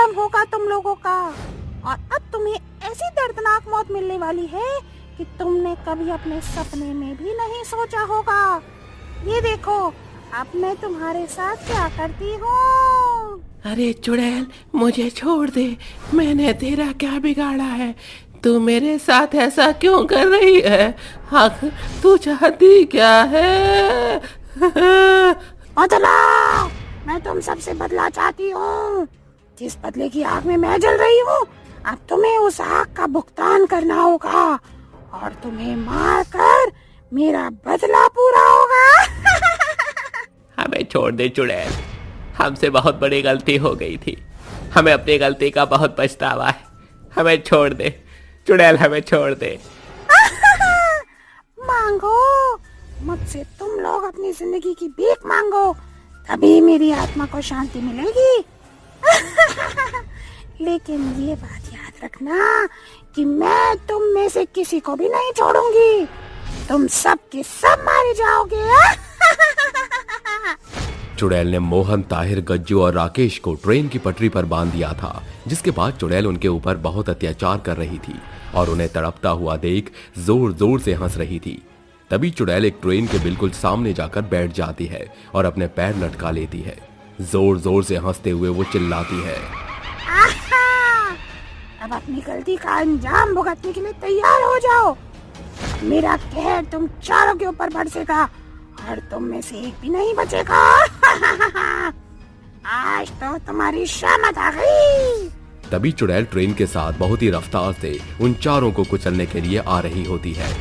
अंजाम होगा तुम लोगों का। और अब तुम्हें ऐसी दर्दनाक मौत मिलने वाली है कि तुमने कभी अपने सपने में भी नहीं सोचा होगा। ये देखो अब मैं तुम्हारे साथ क्या करती हूँ। अरे चुड़ैल, मुझे छोड़ दे, मैंने तेरा क्या बिगाड़ा है? तू मेरे साथ ऐसा क्यों कर रही है? आखिर तू चाहती क्या है? बदला, मैं तुम सबसे बदला चाहती हूँ। जिस बदले की आग में मैं जल रही हूँ, अब तुम्हें उस आग का भुगतान करना होगा और तुम्हें मारकर मेरा बदला पूरा होगा। हमें छोड़ दे चुड़ैल, हमसे बहुत बड़ी गलती हो गई थी। हमें अपनी गलती का बहुत पछतावा है। हमें छोड़ दे चुड़ैल, हमें छोड़ दे। मांगो मुझसे, तुम लोग अपनी जिंदगी की भीख मांगो, तभी मेरी आत्मा को शांति मिलेगी। लेकिन ये बात याद रखना कि मैं तुम में से किसी को भी नहीं छोड़ूंगी। तुम सब के सब मारे जाओगे। चुड़ैल ने मोहन, ताहिर, गज्जू और राकेश को ट्रेन की पटरी पर बांध दिया था, जिसके बाद चुड़ैल उनके ऊपर बहुत अत्याचार कर रही थी और उन्हें तड़पता हुआ देख जोर जोर से हंस रही थी। तभी चुड़ैल एक ट्रेन के बिल्कुल सामने जाकर बैठ जाती है और अपने पैर लटका लेती है। जोर जोर से हंसते हुए वो चिल्लाती है, अब अपनी गलती का अंजाम भुगतने के लिए तैयार हो जाओ। मेरा कहर तुम चारों के ऊपर बरसेगा और तुम में से एक भी नहीं बचेगा। आज तो तुम्हारी शामत आ गई। तभी चुड़ैल ट्रेन के साथ बहुत ही रफ्तार से उन चारों को कुचलने के लिए आ रही होती है।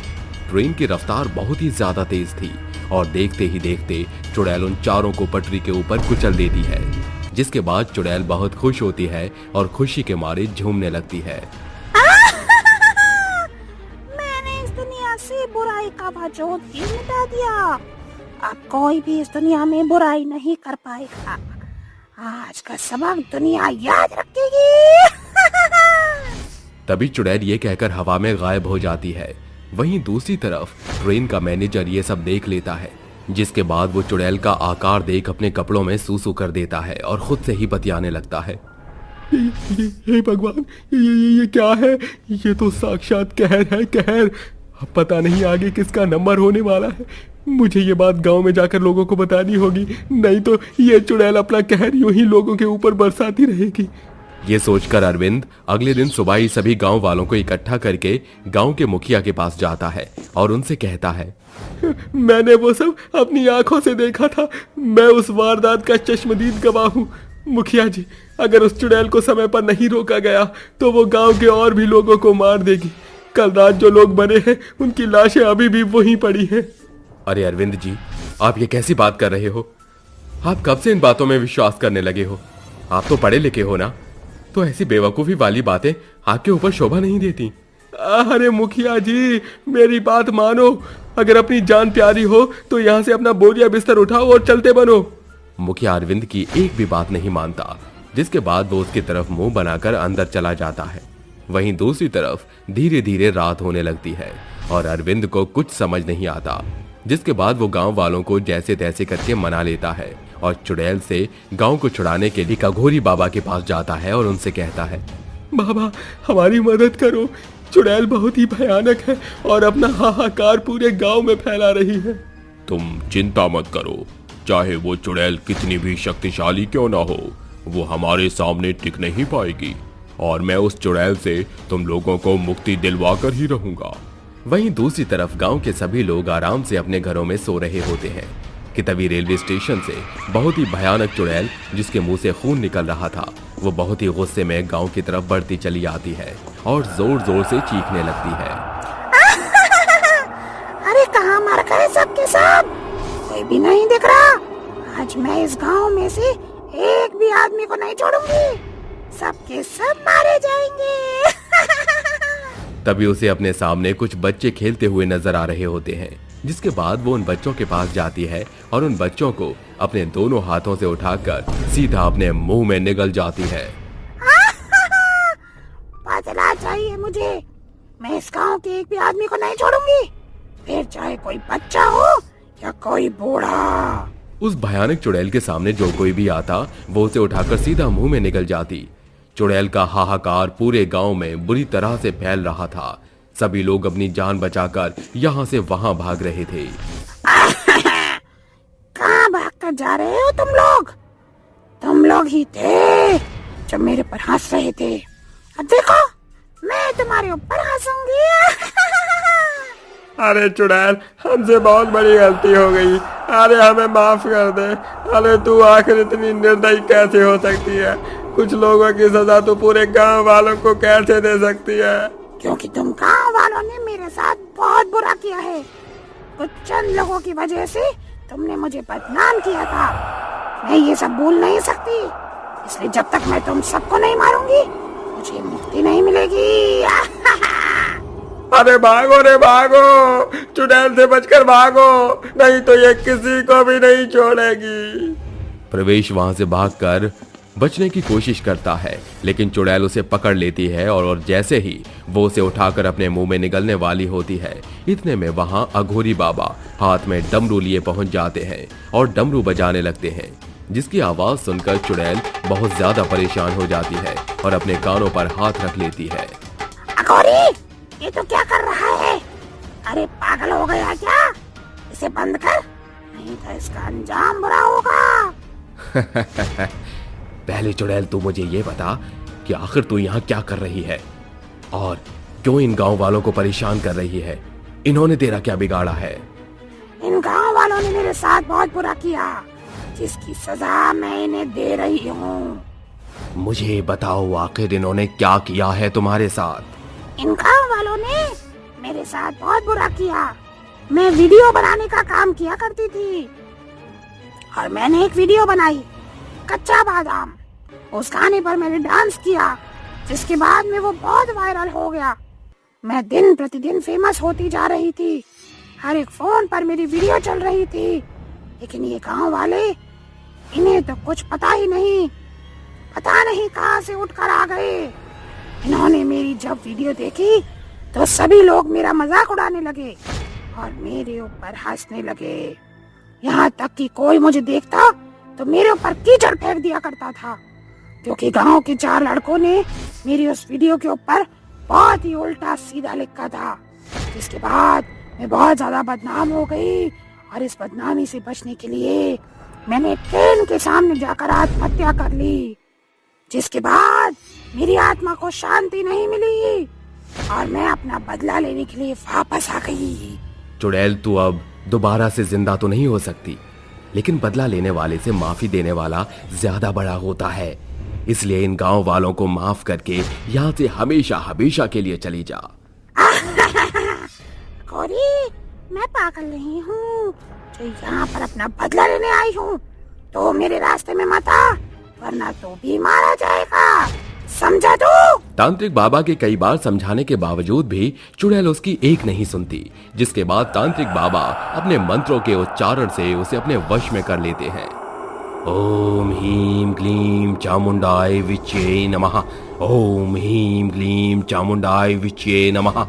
ट्रेन की रफ्तार बहुत ही ज्यादा तेज थी और देखते ही देखते चुड़ैल उन चारों को पटरी के ऊपर कुचल देती है, जिसके बाद चुड़ैल बहुत खुश होती है और खुशी के मारे झूमने लगती है। मैंने इस दुनिया से बुराई का वजूद ही मिटा दिया। अब कोई भी इस दुनिया में बुराई नहीं कर पाएगा। आज का सबक दुनिया याद रखेगी। तभी चुड़ैल ये कहकर हवा में गायब हो जाती है। वहीं दूसरी तरफ ट्रेन का मैनेजर ये सब देख लेता है, जिसके बाद वो चुड़ैल का आकार देख अपने कपड़ों में सूसू कर देता है और खुद से ही बतियाने लगता है। हे भगवान, ये क्या है? ये तो साक्षात कहर है, कहर। अब पता नहीं आगे किसका नंबर होने वाला है। मुझे ये बात गांव में जाकर लोगों को बतानी होगी, नहीं तो ये चुड़ैल अपना कहर यूं ही लोगों के ऊपर बरसाती रहेगी। ये सोचकर अरविंद अगले दिन सुबह ही सभी गांव वालों को इकट्ठा करके गांव के मुखिया के पास जाता है और उनसे कहता है, मैंने वो सब अपनी आंखों से देखा था। मैं उस वारदात का चश्मदीद गवाह हूँ। मुखिया जी, अगर उस चुड़ैल को समय पर नहीं रोका गया तो वो गांव के और भी लोगों को मार देगी। कल रात जो लोग मरे हैं उनकी लाशें अभी भी वहीं पड़ी हैं। अरे अरविंद जी, आप ये कैसी बात कर रहे हो? आप कब से इन बातों में विश्वास करने लगे हो? आप तो पढ़े लिखे हो ना, तो ऐसी बेवकूफी वाली बातें आपके ऊपर शोभा नहीं देती। अरे मुखिया जी, मेरी बात मानो। अगर अपनी जान प्यारी हो तो यहाँ से अपना बोरिया बिस्तर उठाओ और चलते बनो। मुखिया अरविंद की एक भी बात नहीं मानता, जिसके बाद वो उसकी तरफ मुंह बनाकर अंदर चला जाता है। वहीं दूसरी तरफ धीरे धीरे रात होने लगती है और अरविंद को कुछ समझ नहीं आता, जिसके बाद वो गांव वालों को जैसे तैसे करके मना लेता है और चुड़ैल से गांव को छुड़ाने के लिए कघोरी बाबा के पास जाता है और उनसे कहता है, बाबा हमारी मदद करो। चुड़ैल बहुत ही भयानक है और अपना हाहाकार पूरे गांव में फैला रही है। तुम चिंता मत करो, चाहे वो चुड़ैल कितनी भी शक्तिशाली क्यों ना हो, वो हमारे सामने टिक नहीं पाएगी और मैं उस चुड़ैल से तुम लोगों को मुक्ति दिलवा कर ही रहूंगा। वहीं दूसरी तरफ गांव के सभी लोग आराम से अपने घरों में सो रहे होते हैं कि तभी रेलवे स्टेशन से बहुत ही भयानक चुड़ैल, जिसके मुंह से खून निकल रहा था, वो बहुत ही गुस्से में गांव की तरफ बढ़ती चली आती है और जोर जोर से चीखने लगती है। अरे कहाँ मर गए सबके सब? कोई भी नहीं दिख रहा। आज मैं इस गांव में से एक भी आदमी को नहीं छोड़ूंगी। सबके सब मारे जाएंगे। तभी उसे अपने सामने कुछ बच्चे खेलते हुए नजर आ रहे होते हैं, जिसके बाद वो उन बच्चों के पास जाती है और उन बच्चों को अपने दोनों हाथों से उठाकर सीधा अपने मुंह में निगल जाती है। बदला चाहिए मुझे। मैं इस गांव के एक भी आदमी को नहीं छोड़ूंगी, फिर चाहे कोई बच्चा हो या कोई बूढ़ा। उस भयानक चुड़ैल के सामने जो कोई भी आता वो उसे उठाकर सीधा मुंह में निगल जाती। चुड़ैल का हाहाकार पूरे गांव में बुरी तरह से फैल रहा था। सभी लोग अपनी जान बचाकर यहाँ से वहां भाग रहे थे। कहाँ भाग कर जा रहे हो तुम लोग? तुम लोग ही थे जो मेरे पर हंस रहे थे। अब देखो मैं तुम्हारे ऊपर हंसूंगी। अरे चुड़ैल, हमसे बहुत बड़ी गलती हो गई। अरे हमें माफ कर दे। अरे तू आखिर इतनी निर्दयी कैसे हो सकती है? कुछ लोगों की सजा तू पूरे गांव वालों को कैसे दे सकती है? क्योंकि तुम गांव वालों ने मेरे साथ बहुत बुरा किया है। कुछ चंद लोगों की वजह से तुमने मुझे बदनाम किया था। मैं ये सब भूल नहीं सकती, इसलिए जब तक मैं तुम सबको नहीं मारूंगी मुझे मुक्ति नहीं मिलेगी। अरे भागो रे भागो, चुड़ैल से बचकर भागो, नहीं तो ये किसी को भी नहीं छोड़ेगी। प्रवेश वहां से भागकर बचने की कोशिश करता है, लेकिन चुड़ैल उसे पकड़ लेती है और जैसे ही वो उसे उठाकर अपने मुंह में निगलने वाली होती है, इतने में वहां अघोरी बाबा हाथ में डमरू लिए पहुंच जाते हैं और डमरू बजाने लगते हैं, जिसकी आवाज सुनकर चुड़ैल बहुत ज्यादा परेशान हो जाती है और अपने कानों पर हाथ रख लेती है। अघोरी, ये तो क्या कर रहा है? अरे पागल हो गया क्या? इसे बंद कर, नहीं तो इसका अंजाम बुरा होगा। पहले चुड़ैल तू मुझे ये बता कि आखिर तू यहाँ क्या कर रही है और क्यों इन गांव वालों को परेशान कर रही है? इन्होंने तेरा क्या बिगाड़ा है? इन गांव वालों ने मेरे साथ बहुत बुरा किया, जिसकी सजा मैं इन्हें दे रही हूँ। मुझे बताओ आखिर इन्होंने क्या किया है तुम्हारे साथ? इन गांव वालों ने मेरे साथ बहुत बुरा किया। मैं वीडियो बनाने का काम किया करती थी और मैंने एक वीडियो बनाई, कच्चा बादाम। उस गाने पर मैंने डांस किया, जिसके बाद में वो बहुत वायरल हो गया। मैं दिन प्रतिदिन फेमस होती जा रही थी, हर एक फोन पर मेरी वीडियो चल रही थी। लेकिन ये गांव वाले, इन्हें तो कुछ पता ही नहीं, पता नहीं कहां से उठकर आ गए। इन्होंने मेरी जब वीडियो देखी तो सभी लोग मेरा मजाक उड़ाने लगे और मेरे ऊपर हंसने लगे। यहाँ तक कि कोई मुझे देखता तो मेरे ऊपर कीचड़ फेंक दिया करता था, क्योंकि गांव के 4 लड़कों ने मेरी उस वीडियो के ऊपर बहुत ही उल्टा सीधा लिखा था। जिसके बाद मैं बहुत ज्यादा बदनाम हो गई और इस बदनामी से बचने के लिए मैंने ट्रेन के सामने जाकर आत्महत्या कर ली। जिसके बाद मेरी आत्मा को शांति नहीं मिली और मैं अपना बदला लेने के लिए वापस आ गई। चुड़ैल तू अब दोबारा से जिंदा तो नहीं हो सकती, लेकिन बदला लेने वाले से माफी देने वाला ज्यादा बड़ा होता है। इसलिए इन गांव वालों को माफ करके यहाँ से हमेशा हमेशा के लिए चली जा। गौरी, मैं पागल नहीं हूँ जो यहाँ पर अपना बदला लेने आई हूँ। तो मेरे रास्ते में मत आ, वरना तो भी मारा जाएगा, समझा तू? तांत्रिक बाबा के कई बार समझाने के बावजूद भी चुड़ैल उसकी एक नहीं सुनती, जिसके बाद तांत्रिक बाबा अपने मंत्रों के उच्चारण से उसे अपने वश में कर लेते हैं। ओम ह्रीं क्लीं चामुंडाय विच्चे नमः। ओम ह्रीं क्लीं चामुंडाय विच्चे नमः।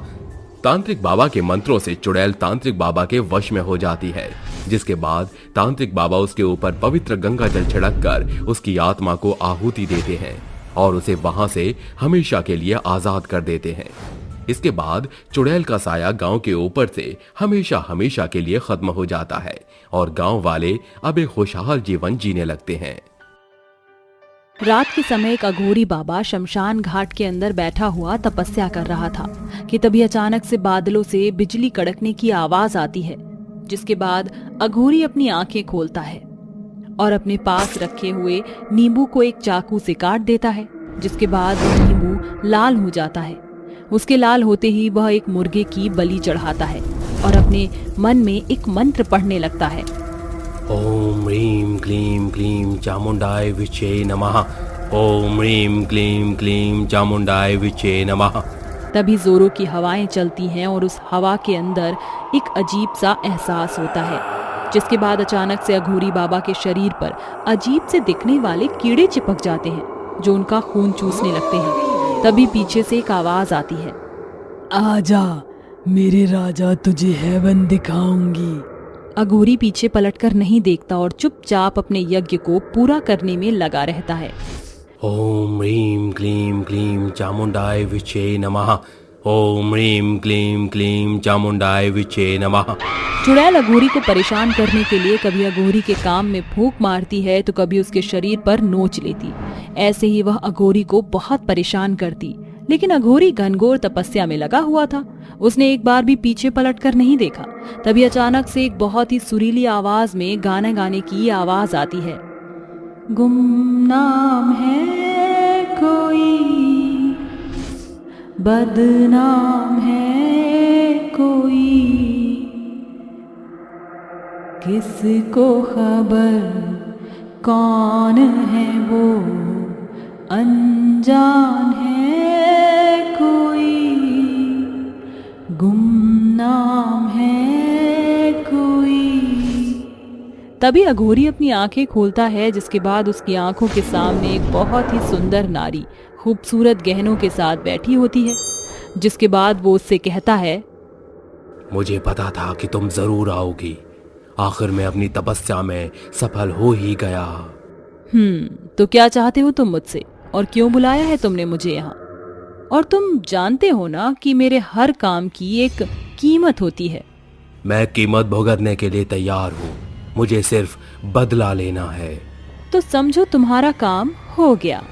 तांत्रिक बाबा के मंत्रों से चुड़ैल तांत्रिक बाबा के वश में हो जाती है, जिसके बाद तांत्रिक बाबा उसके ऊपर पवित्र गंगा जल छिड़ककर उसकी आत्मा को आहुति देते हैं और उसे वहां से हमेशा के लिए आजाद कर देते हैं। इसके बाद चुड़ैल का साया गांव के ऊपर से हमेशा हमेशा के लिए खत्म हो जाता है और गांव वाले अब एक खुशहाल जीवन जीने लगते हैं। रात के समय एक अघोरी बाबा शमशान घाट के अंदर बैठा हुआ तपस्या कर रहा था कि तभी अचानक से बादलों से बिजली कड़कने की आवाज आती है, जिसके बाद अघोरी अपनी आंखें खोलता है और अपने पास रखे हुए नींबू को एक चाकू से काट देता है, जिसके बाद वह नींबू लाल हो जाता है। उसके लाल होते ही वह एक मुर्गे की बलि चढ़ाता है और अपने मन में एक मंत्र पढ़ने लगता है। ओम ह्रीं क्लीं क्लीं चामुंडाय विच्चे नमः। ओम ह्रीं क्लीं क्लीं चामुंडाय विच्चे नमः। तभी जोरों की हवाएं चलती हैं और उस हवा के अंदर एक अजीब सा एहसास होता है, जिसके बाद अचानक से अघोरी बाबा के शरीर पर अजीब से दिखने वाले कीड़े चिपक जाते हैं, जो उनका खून चूसने लगते हैं। तभी पीछे से एक आवाज आती है, आजा मेरे राजा, तुझे हेवन दिखाऊंगी। अघोरी पीछे पलटकर नहीं देखता और चुपचाप अपने यज्ञ को पूरा करने में लगा रहता है। ओम ह्रीं क्लीं क्लीं चामुंडाय विचे नमः। ओम ह्रीं क्लीं क्लीं चामुंडाय विचे नमः। चुड़ैल अघोरी को परेशान करने के लिए कभी अघोरी के काम में फूंक मारती है तो कभी उसके शरीर पर नोच लेती। ऐसे ही वह अघोरी को बहुत परेशान करती, लेकिन अघोरी घनघोर तपस्या में लगा हुआ था। उसने एक बार भी पीछे पलटकर नहीं देखा। तभी अचानक से एक बहुत ही सुरीली आवाज में गाना गाने की आवाज आती है। गुमनाम है कोई, बदनाम है कोई, किसको खबर कौन है वो, अनजान है कोई, गुमनाम है कोई। तभी अघोरी अपनी आंखें खोलता है, जिसके बाद उसकी आंखों के सामने एक बहुत ही सुंदर नारी खूबसूरत गहनों के साथ बैठी होती है। जिसके बाद वो उससे कहता है, मुझे पता था कि तुम जरूर आओगी। आखिर मैं अपनी तपस्या में सफल हो ही गया। तो क्या चाहते हो तुम मुझसे, और क्यों बुलाया है तुमने मुझे यहाँ? और तुम जानते हो ना कि मेरे हर काम की एक कीमत होती है। मैं कीमत भुगतने के लिए तैयार हूँ, मुझे सिर्फ बदला लेना है। तो समझो तुम्हारा काम हो गया।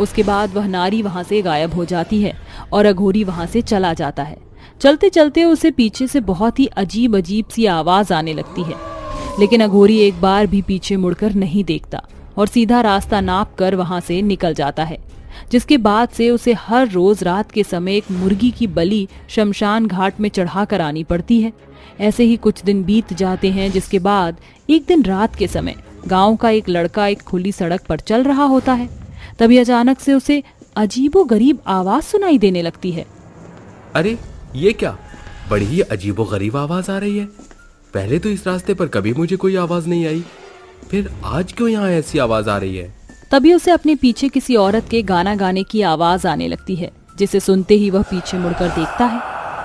उसके बाद वह नारी वहां से गायब हो जाती है और अघोरी वहां से चला जाता है। चलते चलते उसे पीछे से बहुत ही अजीब अजीब सी आवाज आने लगती है, लेकिन अघोरी एक बार भी पीछे मुड़कर नहीं देखता और सीधा रास्ता नाप कर वहां से निकल जाता है। जिसके बाद से उसे हर रोज रात के समय एक मुर्गी की बलि शमशान घाट में चढ़ा कर आनी पड़ती है। ऐसे ही कुछ दिन बीत जाते हैं, जिसके बाद एक दिन रात के समय गांव का एक लड़का एक खुली सड़क पर चल रहा होता है। तभी अचानक से उसे अजीबो गरीब आवाज सुनाई देने लगती है। अरे ये क्या, बड़ी ही अजीबो गरीब आवाज आ रही है। पहले तो इस रास्ते पर कभी मुझे कोई आवाज नहीं आई, फिर आज क्यों यहाँ ऐसी आवाज आ रही है? तभी उसे अपने पीछे किसी औरत के गाना गाने की आवाज आने लगती है, जिसे सुनते ही वह पीछे मुड़कर देखता है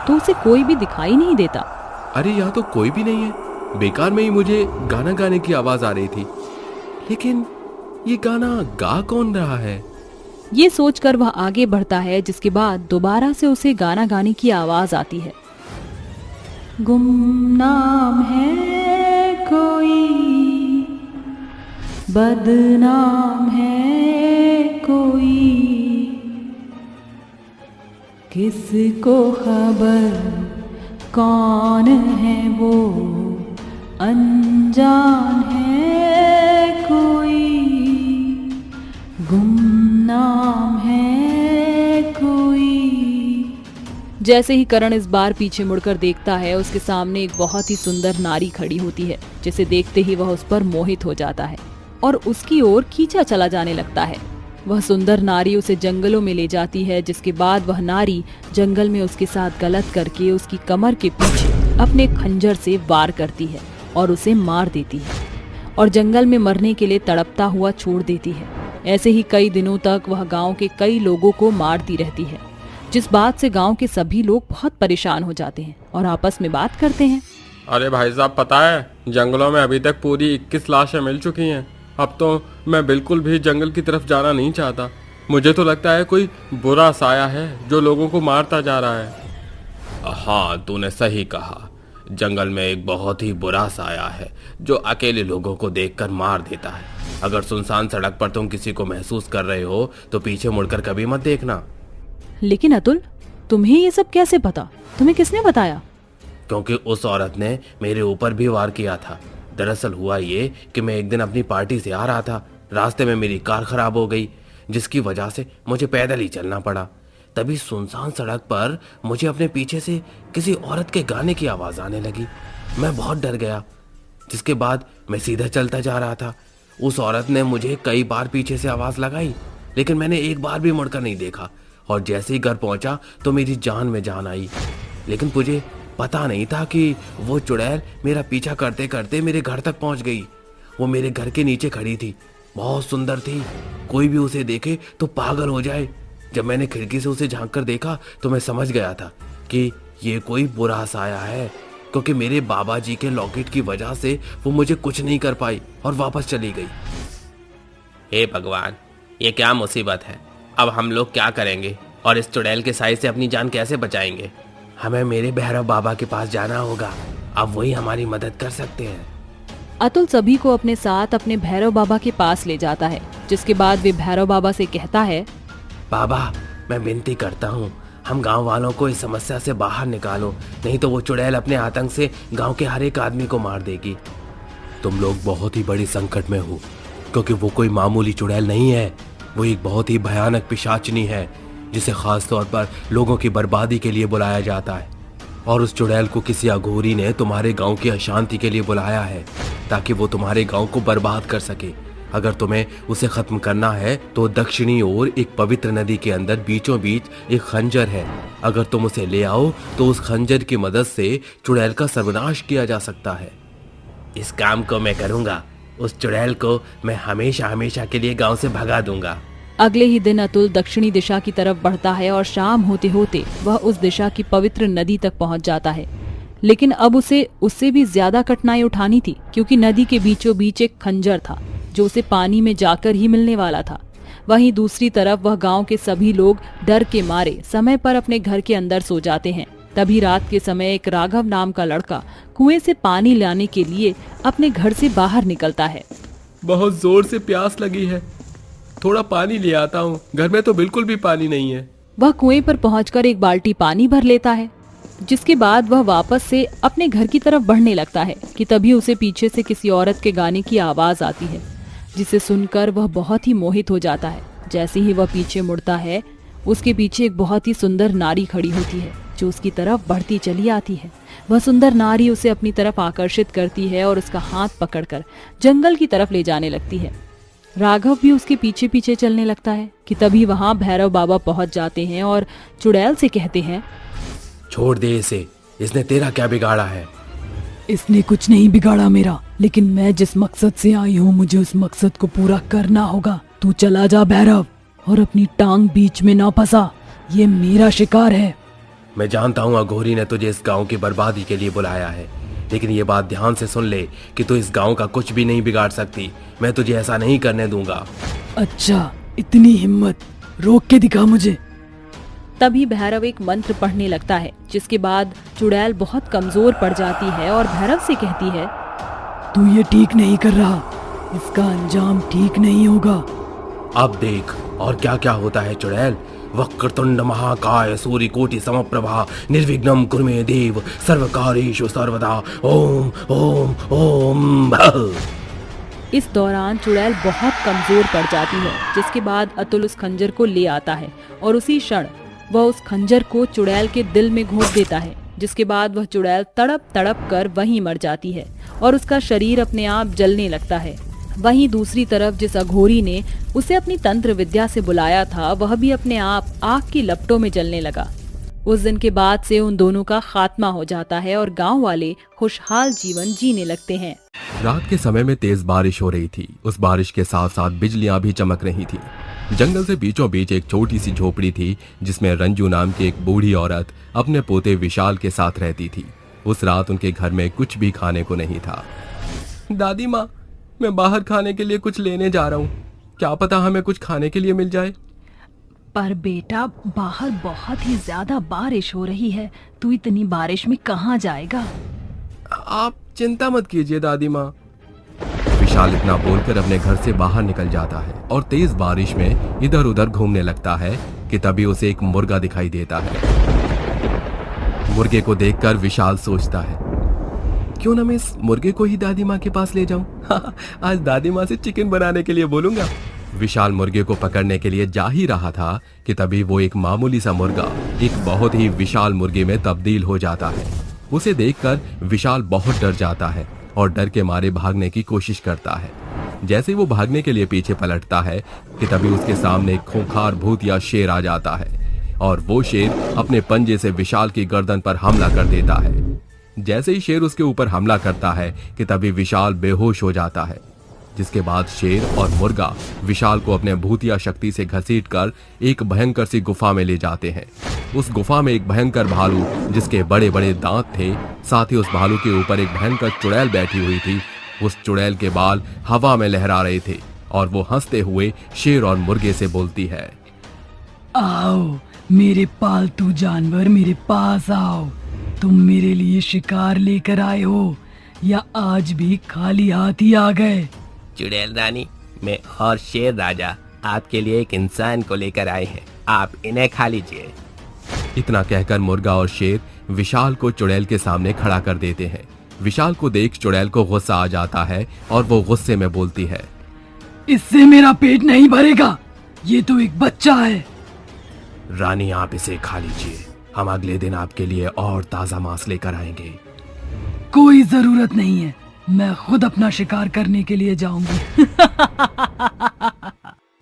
तो उसे कोई भी दिखाई नहीं देता। अरे यहाँ तो कोई भी नहीं है, बेकार में ही मुझे गाना गाने की आवाज आ रही थी। लेकिन ये गाना गा कौन रहा है? ये सोचकर वह आगे बढ़ता है, जिसके बाद दोबारा से उसे गाना गाने की आवाज आती है। गुमनाम है कोई, बदनाम है कोई, किसको खबर कौन है वो, अनजान है कोई, गुमनाम है कोई। जैसे ही करण इस बार पीछे मुड़कर देखता है, उसके सामने एक बहुत ही सुंदर नारी खड़ी होती है, जिसे देखते ही वह उस पर मोहित हो जाता है और उसकी ओर खींचा चला जाने लगता है। वह सुंदर नारी उसे जंगलों में ले जाती है, जिसके बाद वह नारी जंगल में उसके साथ गलत करके उसकी कमर के पीछे अपने खंजर से वार करती है और उसे मार देती है और जंगल में मरने के लिए तड़पता हुआ छोड़ देती है। ऐसे ही कई दिनों तक वह गांव के कई लोगों को मारती रहती है, जिस बात से गांव के सभी लोग बहुत परेशान हो जाते हैं और आपस में बात करते हैं। अरे भाई साहब, पता है जंगलों में अभी तक पूरी 21 लाशें मिल चुकी हैं। अब तो मैं बिल्कुल भी जंगल की तरफ जाना नहीं चाहता। मुझे तो लगता है कोई बुरा साया है जो लोगों को मारता जा रहा है। हाँ, तूने सही कहा। जंगल में एक बहुत ही बुरा साया है जो अकेले लोगों को देखकर मार देता है। अगर सुनसान सड़क पर तुम किसी को महसूस कर रहे हो तो पीछे मुड़कर कभी मत देखना। लेकिन अतुल, तुम्हें ये सब कैसे पता? तुम्हें किसने बताया? क्योंकि उस औरत ने मेरे ऊपर भी वार किया था। दरअसल हुआ ये कि मैं एक दिन अपनी पार्टी से आ रहा था, रास्ते में मेरी कार खराब हो गई, जिसकी वजह से मुझे पैदल ही चलना पड़ा। तभी सुनसान सड़क पर मुझे अपने पीछे से किसी औरत के गाने की आवाज़ आने लगी। मैं बहुत डर गया, जिसके बाद मैं सीधा चलता जा रहा था। उस औरत ने मुझे कई बार पीछे से आवाज़ लगाई, लेकिन मैंने एक बार भी मुड़कर नहीं देखा और जैसे ही घर पहुंचा तो मेरी जान में जान आई। लेकिन मुझे पता नहीं था कि वो चुड़ैल मेरा पीछा करते करते मेरे घर तक पहुंच गई। वो मेरे घर के नीचे खड़ी थी, बहुत सुंदर थी, कोई भी उसे देखे तो पागल हो जाए। जब मैंने खिड़की से उसे झांक कर देखा तो मैं समझ गया था कि ये कोई बुरा साया है, क्योंकि मेरे बाबा जी के लॉकेट की वजह से वो मुझे कुछ नहीं कर पाई और वापस चली गई। हे भगवान, ये क्या मुसीबत है। अब हम लोग क्या करेंगे और इस चुड़ैल के साइज से अपनी जान कैसे बचाएंगे। हमें मेरे भैरव बाबा के पास जाना होगा, अब वही हमारी मदद कर सकते हैं। अतुल सभी को अपने साथ अपने भैरव बाबा के पास ले जाता है, जिसके बाद वे भैरव बाबा से कहता है, बाबा मैं विनती करता हूँ, हम गांव वालों को इस समस्या से बाहर निकालो, नहीं तो वो चुड़ैल अपने आतंक से गांव के हर एक आदमी को मार देगी। तुम लोग बहुत ही बड़ी संकट में हो, क्योंकि वो कोई मामूली चुड़ैल नहीं है। वो एक बहुत ही भयानक पिशाचनी है, जिसे खास तौर पर लोगों की बर्बादी के लिए बुलाया जाता है। और उस चुड़ैल को किसी अघोरी ने तुम्हारे गांव की अशांति के लिए बुलाया है, ताकि वो तुम्हारे गांव को बर्बाद कर सके। अगर तुम्हें उसे खत्म करना है तो दक्षिणी ओर एक पवित्र नदी के अंदर बीचों बीच एक खंजर है। अगर तुम उसे ले आओ तो उस खंजर की मदद से चुड़ैल का सर्वनाश किया जा सकता है। इस काम को मैं करूंगा, उस चुड़ैल को मैं हमेशा हमेशा के लिए गांव से भगा दूंगा। अगले ही दिन अतुल दक्षिणी दिशा की तरफ बढ़ता है और शाम होते होते वह उस दिशा की पवित्र नदी तक पहुंच जाता है। लेकिन अब उसे उससे भी ज्यादा कठिनाई उठानी थी, क्योंकि नदी के बीचों बीच एक खंजर था जो उसे पानी में जाकर ही मिलने वाला था। वहीं दूसरी तरफ वह गांव के सभी लोग डर के मारे समय पर अपने घर के अंदर सो जाते हैं। तभी रात के समय एक राघव नाम का लड़का कुएं से पानी लाने के लिए अपने घर से बाहर निकलता है। बहुत जोर से प्यास लगी है, थोड़ा पानी ले आता हूँ, घर में तो बिल्कुल भी पानी नहीं है। वह कुएं पर पहुंचकर एक बाल्टी पानी भर लेता है, जिसके बाद वह वापस से अपने घर की तरफ बढ़ने लगता है कि तभी उसे पीछे से किसी औरत के गाने की आवाज आती है, जिसे सुनकर वह बहुत ही मोहित हो जाता है। जैसे ही वह पीछे मुड़ता है, उसके पीछे एक बहुत ही सुंदर नारी खड़ी होती है, जो उसकी तरफ बढ़ती चली आती है। वह सुंदर नारी उसे अपनी तरफ आकर्षित करती है और उसका हाथ पकड़कर जंगल की तरफ ले जाने लगती है। राघव भी उसके पीछे पीछे चलने लगता है कि तभी वहां भैरव बाबा पहुंच जाते हैं और चुड़ैल से कहते हैं, छोड़ दे इसे, इसने तेरा क्या बिगाड़ा है। इसने कुछ नहीं बिगाड़ा मेरा, लेकिन मैं जिस मकसद से आई हूँ मुझे उस मकसद को पूरा करना होगा। तू चला जा भैरव, और अपनी टांग बीच में ना फंसा, ये मेरा शिकार है। मैं जानता हूँ अघोरी ने तुझे इस गांव की बर्बादी के लिए बुलाया है, लेकिन ये बात ध्यान से सुन ले कि तू इस गांव का कुछ भी नहीं बिगाड़ सकती। मैं तुझे ऐसा नहीं करने दूंगा। अच्छा, इतनी हिम्मत, रोक के दिखा मुझे। तभी भैरव एक मंत्र पढ़ने लगता है, जिसके बाद चुड़ैल बहुत कमजोर पड़ जाती है और भैरव से कहती है, तू ये ठीक नहीं कर रहा, इसका अंजाम ठीक नहीं होगा। अब देख और क्या क्या होता है चुड़ैल। वक्रतुंड महाकाय सूर्यकोटि समप्रभा निर्विघ्नं कुरु मे देव सर्वकार्येषु सर्वदा ओम ओम ओम भः। इस दौरान चुड़ैल बहुत कमजोर पड़ जाती है, जिसके बाद अतुल उस खंजर को ले आता है और उसी क्षण वह उस खंजर को चुड़ैल के दिल में घोंप देता है, जिसके बाद वह चुड़ैल तड़प तड़प कर वहीं मर जाती है और उसका शरीर अपने आप जलने लगता है। वहीं दूसरी तरफ जिस अघोरी ने उसे अपनी तंत्र विद्या से बुलाया था, वह भी अपने आप आग की लपटों में जलने लगा। उस दिन के बाद से उन दोनों का खात्मा हो जाता है और गांव वाले खुशहाल जीवन जीने लगते हैं। रात के समय में तेज बारिश हो रही थी। उस बारिश के साथ साथ बिजलियां भी चमक रही थी। जंगल से बीचों बीच एक छोटी सी झोपड़ी थी, जिसमें रंजू नाम की एक बूढ़ी औरत अपने पोते विशाल के साथ रहती थी। उस रात उनके घर में कुछ भी खाने को नहीं था। दादी माँ, मैं बाहर खाने के लिए कुछ लेने जा रहा हूँ, क्या पता हमें कुछ खाने के लिए मिल जाए। पर बेटा, बाहर बहुत ही ज्यादा बारिश हो रही है, तू इतनी बारिश में कहाँ जाएगा? आप चिंता मत कीजिए दादी माँ। विशाल इतना बोलकर अपने घर से बाहर निकल जाता है और तेज बारिश में इधर उधर घूमने लगता है कि तभी उसे एक मुर्गा दिखाई देता है। मुर्गे को देखकर विशाल सोचता है, क्यों ना मैं इस मुर्गे को ही दादी माँ के पास ले जाऊं। आज दादी माँ से चिकन बनाने के लिए बोलूंगा। विशाल मुर्गे को पकड़ने के लिए जा ही रहा था कि तभी वो एक मामूली सा मुर्गा एक बहुत ही विशाल मुर्गे में तब्दील हो जाता है। उसे देखकर विशाल बहुत डर जाता है और डर के मारे भागने की कोशिश करता है। जैसे वो भागने के लिए पीछे पलटता है कि तभी उसके सामने एक खूंखार भूतिया शेर आ जाता है और वो शेर अपने पंजे से विशाल की गर्दन पर हमला कर देता है। जैसे ही शेर उसके ऊपर हमला करता है कि तभी विशाल बेहोश हो जाता है, जिसके बाद शेर और मुर्गा विशाल को अपने भूतिया शक्ति से घसीटकर एक भयंकर सी गुफा में ले जाते हैं। उस गुफा में एक भयंकर भालू, जिसके बड़े बड़े दांत थे, साथ ही उस भालू के ऊपर एक भयंकर चुड़ैल बैठी हुई थी। उस चुड़ैल के बाल हवा में लहरा रहे थे और वो हंसते हुए शेर और मुर्गे से बोलती है, आओ मेरे पालतू जानवर, मेरे पास आओ। तुम मेरे लिए शिकार लेकर आए हो या आज भी खाली हाथ ही आ गए? चुड़ैल रानी, मैं और शेर राजा आपके लिए एक इंसान को लेकर आए हैं, आप इन्हें खा लीजिए। इतना कहकर मुर्गा और शेर विशाल को चुड़ैल के सामने खड़ा कर देते हैं। विशाल को देख चुड़ैल को गुस्सा आ जाता है और वो गुस्से में बोलती है, इससे मेरा पेट नहीं भरेगा, ये तो एक बच्चा है। रानी आप इसे खा लीजिए, हम अगले दिन आपके लिए और ताजा मांस लेकर आएंगे। कोई जरूरत नहीं है, मैं खुद अपना शिकार करने के लिए जाऊंगी।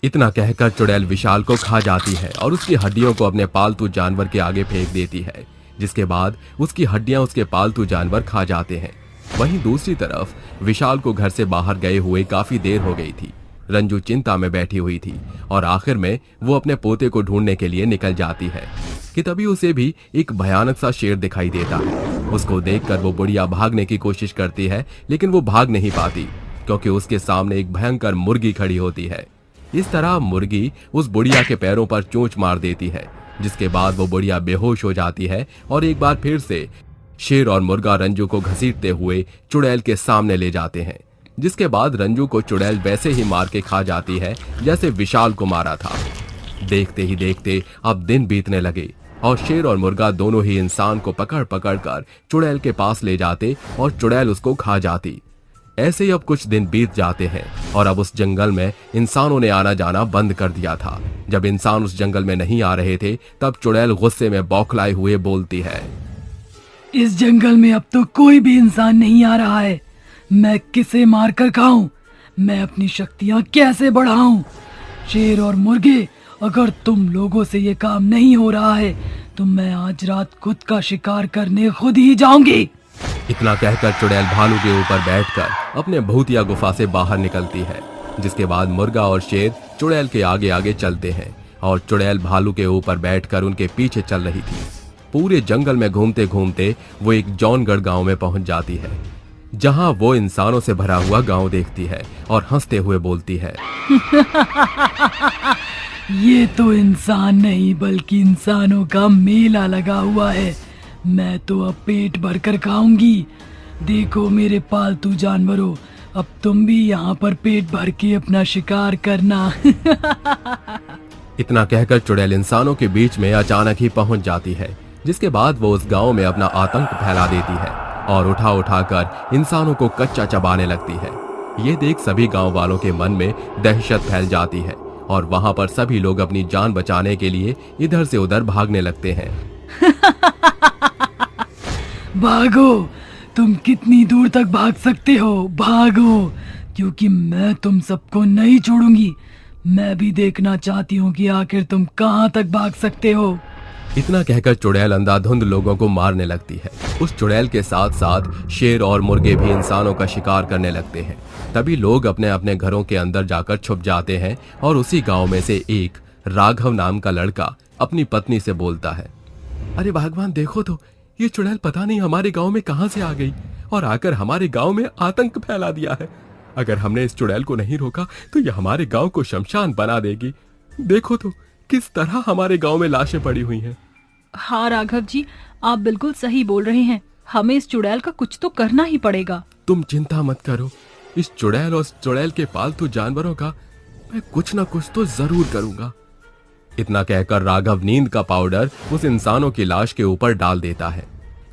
इतना कहकर चुड़ैल विशाल को खा जाती है और उसकी हड्डियों को अपने पालतू जानवर के आगे फेंक देती है, जिसके बाद उसकी हड्डियां उसके पालतू जानवर खा जाते हैं। वहीं दूसरी तरफ विशाल को घर से बाहर गए हुए काफी देर हो गई थी। रंजू चिंता में बैठी हुई थी और आखिर में वो अपने पोते को ढूंढने के लिए निकल जाती है कि तभी उसे भी एक भयानक सा शेर दिखाई देता है। उसको देखकर वो बुढ़िया भागने की कोशिश करती है, लेकिन वो भाग नहीं पाती क्योंकि उसके सामने एक भयंकर मुर्गी खड़ी होती है। इस तरह मुर्गी उस बुढ़िया के पैरों पर चोंच मार देती है, जिसके बाद वो बुढ़िया बेहोश हो जाती है और एक बार फिर से शेर और मुर्गा रंजू को घसीटते हुए चुड़ैल के सामने ले जाते हैं, जिसके बाद रंजू को चुड़ैल वैसे ही मार के खा जाती है जैसे विशाल को मारा था। देखते ही देखते अब दिन बीतने लगे और शेर और मुर्गा दोनों ही इंसान को पकड़ पकड़ कर चुड़ैल के पास ले जाते और चुड़ैल उसको खा जाती। ऐसे ही अब कुछ दिन बीत जाते हैं और अब उस जंगल में इंसानों ने आना जाना बंद कर दिया था। जब इंसान उस जंगल में नहीं आ रहे थे तब चुड़ैल गुस्से में बौखलाए हुए बोलती है, इस जंगल में अब तो कोई भी इंसान नहीं आ रहा है, मैं किसे मारकर खाऊं? मैं अपनी शक्तियां कैसे बढ़ाऊं? शेर और मुर्गे, अगर तुम लोगों से ये काम नहीं हो रहा है तो मैं आज रात खुद का शिकार करने खुद ही जाऊंगी। इतना कहकर चुड़ैल भालू के ऊपर बैठकर अपने भूतिया गुफा से बाहर निकलती है, जिसके बाद मुर्गा और शेर चुड़ैल के आगे आगे चलते हैं और चुड़ैल भालू के ऊपर बैठकर उनके पीछे चल रही थी। पूरे जंगल में घूमते घूमते वो एक जौनगढ़ गांव में पहुंच जाती है, जहां वो इंसानों से भरा हुआ गांव देखती है और हंसते हुए बोलती है, ये तो इंसान नहीं बल्कि इंसानों का मेला लगा हुआ है, मैं तो अब पेट भरकर खाऊंगी। देखो मेरे पालतू जानवरों, अब तुम भी यहाँ पर पेट भर के अपना शिकार करना। इतना कहकर चुड़ैल इंसानों के बीच में अचानक ही पहुंच जाती है, जिसके बाद वो उस गांव में अपना आतंक फैला देती है और उठा उठाकर इंसानों को कच्चा चबाने लगती है। ये देख सभी गांव वालों के मन में दहशत फैल जाती है और वहां पर सभी लोग अपनी जान बचाने के लिए इधर से उधर भागने लगते हैं। भागो, तुम कितनी दूर तक भाग सकते हो, भागो, क्योंकि मैं तुम सबको नहीं छोड़ूंगी। मैं भी देखना चाहती हूँ कि आखिर तुम कहाँ तक भाग सकते हो। इतना कहकर चुड़ैल अंधाधुंध लोगों को मारने लगती है। उस चुड़ैल के साथ साथ शेर और मुर्गे भी इंसानों का शिकार करने लगते हैं। तभी लोग अपने अपने घरों के अंदर जाकर छुप जाते हैं और उसी गांव में से एक राघव नाम का लड़का अपनी पत्नी से बोलता है, अरे भगवान देखो तो, ये चुड़ैल पता नहीं हमारे गांव में कहां से आ गई और आकर हमारे गांव में आतंक फैला दिया है। अगर हमने इस चुड़ैल को नहीं रोका तो ये हमारे गांव को शमशान बना देगी। देखो तो किस तरह हमारे गांव में लाशें पड़ी हुई हैं। हाँ राघव जी, आप बिल्कुल सही बोल रहे हैं, हमें इस चुड़ैल का कुछ तो करना ही पड़ेगा। तुम चिंता मत करो, इस चुड़ैल और चुड़ैल के पालतू जानवरों का मैं कुछ ना कुछ तो जरूर करूंगा। इतना कहकर राघव नींद का पाउडर उस इंसानों की लाश के ऊपर डाल देता है,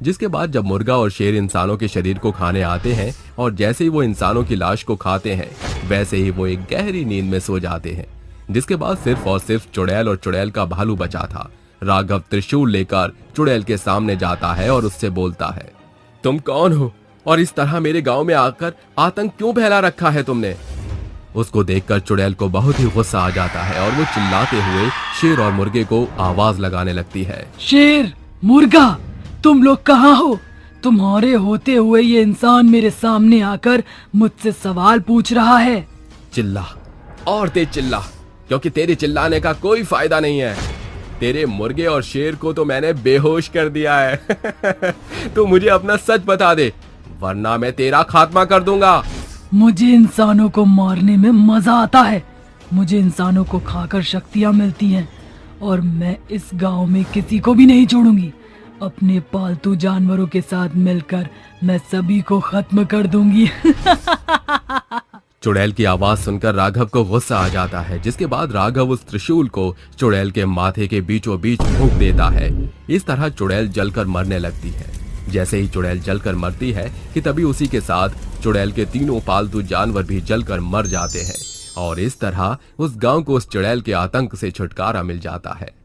जिसके बाद जब मुर्गा और शेर इंसानों के शरीर को खाने आते हैं और जैसे ही वो इंसानों की लाश को खाते हैं वैसे ही वो एक गहरी नींद में सो जाते हैं। जिसके बाद सिर्फ और सिर्फ चुड़ैल और चुड़ैल का भालू बचा था। राघव त्रिशूल लेकर चुड़ैल के सामने जाता है और उससे बोलता है, तुम कौन हो और इस तरह मेरे गांव में आकर आतंक क्यों फैला रखा है तुमने? उसको देखकर चुड़ैल को बहुत ही गुस्सा आ जाता है और वो चिल्लाते हुए शेर और मुर्गे को आवाज लगाने लगती है, शेर, मुर्गा, तुम लोग कहाँ हो? तुम्हारे होते हुए ये इंसान मेरे सामने आकर मुझसे सवाल पूछ रहा है। चिल्ला और तेज चिल्ला, क्योंकि तेरे चिल्लाने का कोई फायदा नहीं है। तेरे मुर्गे और शेर को तो मैंने बेहोश कर दिया है। तो मुझे अपना सच बता दे, वरना मैं तेरा खात्मा कर दूंगा। मुझे इंसानों को मारने में मजा आता है। मुझे इंसानों को खाकर शक्तियाँ मिलती हैं और मैं इस गांव में किसी को भी नहीं छोड़ूंगी। अपने पालतू जानवरों के साथ मिलकर मैं सभी को खत्म कर दूंगी। चुड़ैल की आवाज सुनकर राघव को गुस्सा आ जाता है, जिसके बाद राघव उस त्रिशूल को चुड़ैल के माथे के बीचों बीच फूंक देता है। इस तरह चुड़ैल जलकर मरने लगती है। जैसे ही चुड़ैल जलकर मरती है कि तभी उसी के साथ चुड़ैल के तीनों पालतू जानवर भी जलकर मर जाते हैं और इस तरह उस गांव को उस चुड़ैल के आतंक से छुटकारा मिल जाता है।